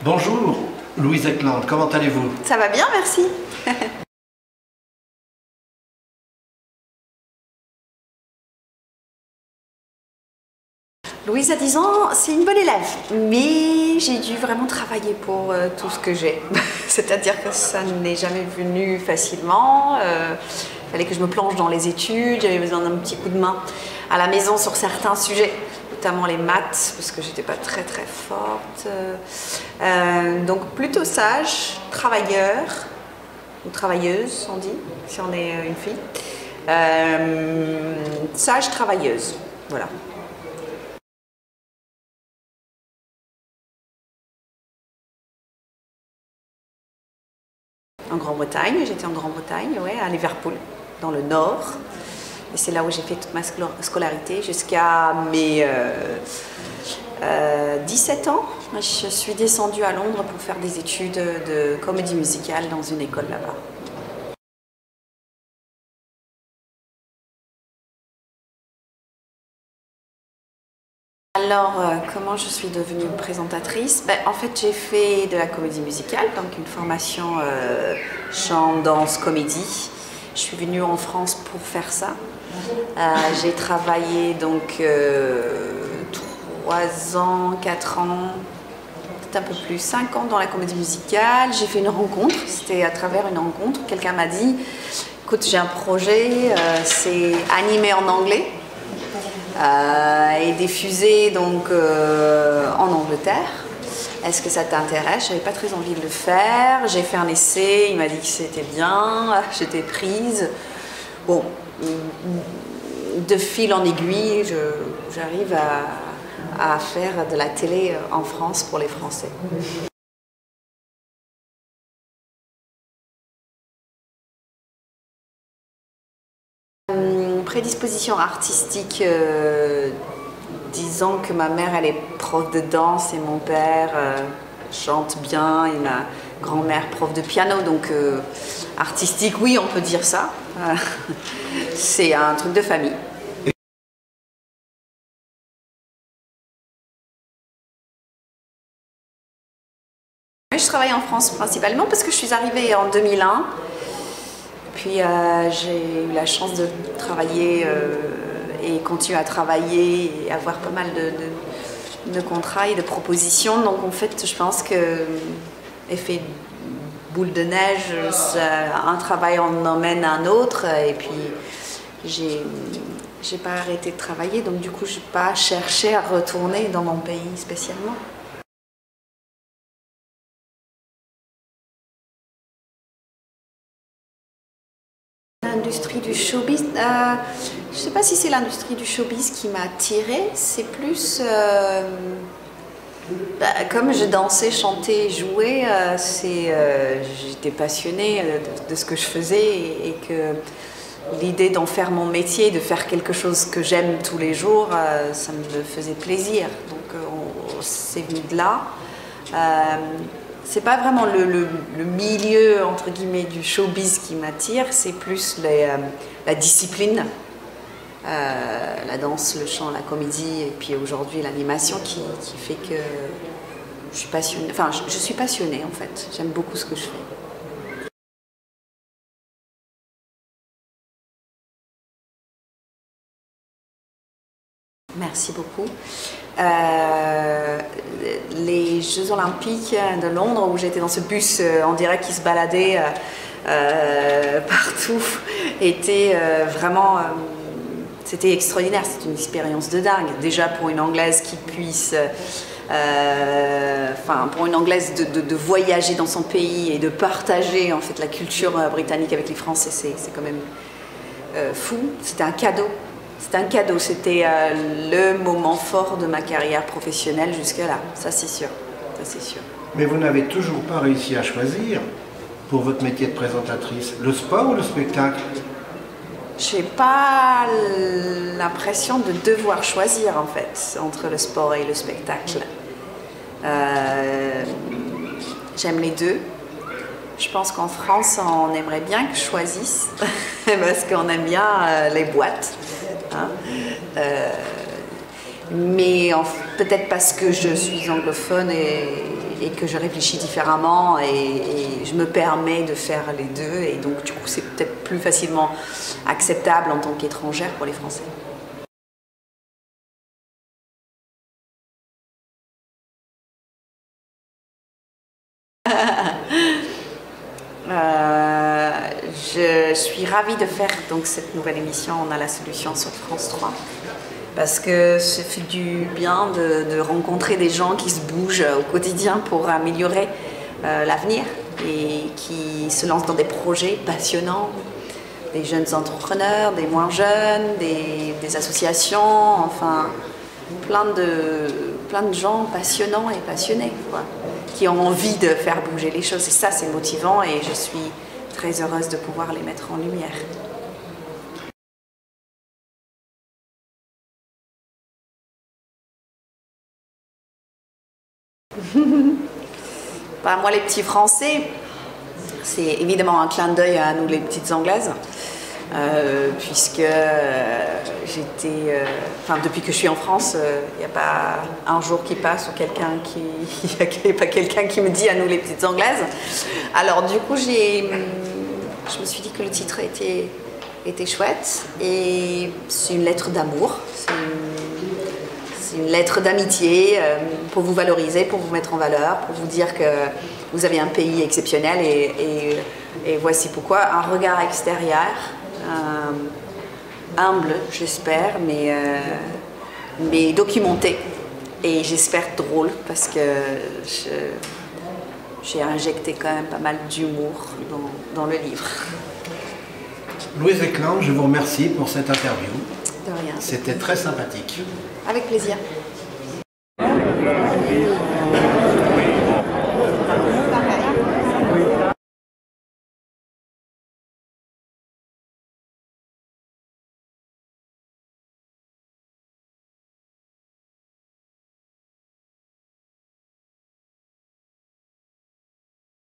Bonjour, Louise Eckland, comment allez-vous? Ça va bien, merci. Louise, à 10 ans, c'est une bonne élève, mais j'ai dû vraiment travailler pour tout ce que j'ai. C'est-à-dire que ça n'est jamais venu facilement. Il fallait que je me plonge dans les études, j'avais besoin d'un petit coup de main à la maison sur certains sujets, notamment les maths, parce que j'étais pas très forte. Donc plutôt sage, travailleur, ou travailleuse, on dit, si on est une fille. Sage, travailleuse, voilà. En Grande-Bretagne, j'étais en Grande-Bretagne, ouais, à Liverpool, dans le nord. Et c'est là où j'ai fait toute ma scolarité jusqu'à mes 17 ans. Je suis descendue à Londres pour faire des études de comédie musicale dans une école là-bas. Alors, comment je suis devenue présentatrice? En fait, j'ai fait de la comédie musicale, donc une formation chant, danse, comédie. Je suis venue en France pour faire ça. J'ai travaillé donc 3 ans, 4 ans, peut-être un peu plus, 5 ans dans la comédie musicale. J'ai fait une rencontre, c'était à travers une rencontre. Quelqu'un m'a dit, écoute, j'ai un projet, c'est animé en anglais. Et diffusé donc en Angleterre. Est-ce que ça t'intéresse? J'avais pas très envie de le faire. J'ai fait un essai, il m'a dit que c'était bien, j'étais prise. Bon, de fil en aiguille, j'arrive à faire de la télé en France pour les Français. Prédisposition artistique, disons que ma mère elle est prof de danse et mon père chante bien et ma grand-mère prof de piano, donc artistique, oui, on peut dire ça. C'est un truc de famille. Je travaille en France principalement parce que je suis arrivée en 2001. Puis j'ai eu la chance de travailler et continuer à travailler et avoir pas mal de contrats et de propositions. Donc en fait, je pense que effet boule de neige, un travail en emmène un autre. Et puis j'ai pas arrêté de travailler, donc du coup, je n'ai pas cherché à retourner dans mon pays spécialement. L'industrie du showbiz, je ne sais pas si c'est l'industrie du showbiz qui m'a attirée, c'est plus comme je dansais, chantais, jouais, j'étais passionnée de ce que je faisais et que l'idée d'en faire mon métier, de faire quelque chose que j'aime tous les jours, ça me faisait plaisir. Donc c'est venu de là. C'est pas vraiment le milieu entre guillemets du showbiz qui m'attire, c'est plus la discipline, la danse, le chant, la comédie et puis aujourd'hui l'animation qui fait que je suis passionnée. Enfin, je suis passionnée en fait. J'aime beaucoup ce que je fais. Merci beaucoup. Les Jeux Olympiques de Londres, où j'étais dans ce bus en direct qui se baladait partout, était vraiment... c'était extraordinaire, c'était une expérience de dingue. Déjà pour une Anglaise qui puisse... pour une Anglaise de voyager dans son pays et de partager en fait la culture britannique avec les Français, c'est quand même fou. C'était un cadeau. C'était un cadeau, c'était le moment fort de ma carrière professionnelle jusqu'à là, ça c'est sûr, ça c'est sûr. Mais vous n'avez toujours pas réussi à choisir pour votre métier de présentatrice, le sport ou le spectacle? Je n'ai pas l'impression de devoir choisir en fait entre le sport et le spectacle. J'aime les deux. Je pense qu'en France, on aimerait bien que je choisisse parce qu'on aime bien les boîtes. Hein. Mais peut-être parce que je suis anglophone et et que je réfléchis différemment et je me permets de faire les deux et donc du coup c'est peut-être plus facilement acceptable en tant qu'étrangère pour les Français. Je suis ravie de faire donc cette nouvelle émission On a la solution sur France 3 parce que ça fait du bien de rencontrer des gens qui se bougent au quotidien pour améliorer l'avenir et qui se lancent dans des projets passionnants, des jeunes entrepreneurs, des moins jeunes, des associations, enfin plein de gens passionnants et passionnés, quoi, qui ont envie de faire bouger les choses. Et ça, c'est motivant et je suis très heureuse de pouvoir les mettre en lumière. Bah, moi, les petits Français, c'est évidemment un clin d'œil à nous, les petites Anglaises. Puisque depuis que je suis en France, il n'y a pas un jour qui passe où il n'y a pas quelqu'un qui me dit à nous les petites Anglaises. Alors du coup, je me suis dit que le titre était chouette et c'est une lettre d'amour, c'est une lettre d'amitié pour vous valoriser, pour vous mettre en valeur, pour vous dire que vous avez un pays exceptionnel et voici pourquoi. Un regard extérieur, humble, j'espère, mais documenté et j'espère drôle parce que j'ai injecté quand même pas mal d'humour dans le livre. Louise Ekland, je vous remercie pour cette interview. De rien. C'était très sympathique. Avec plaisir.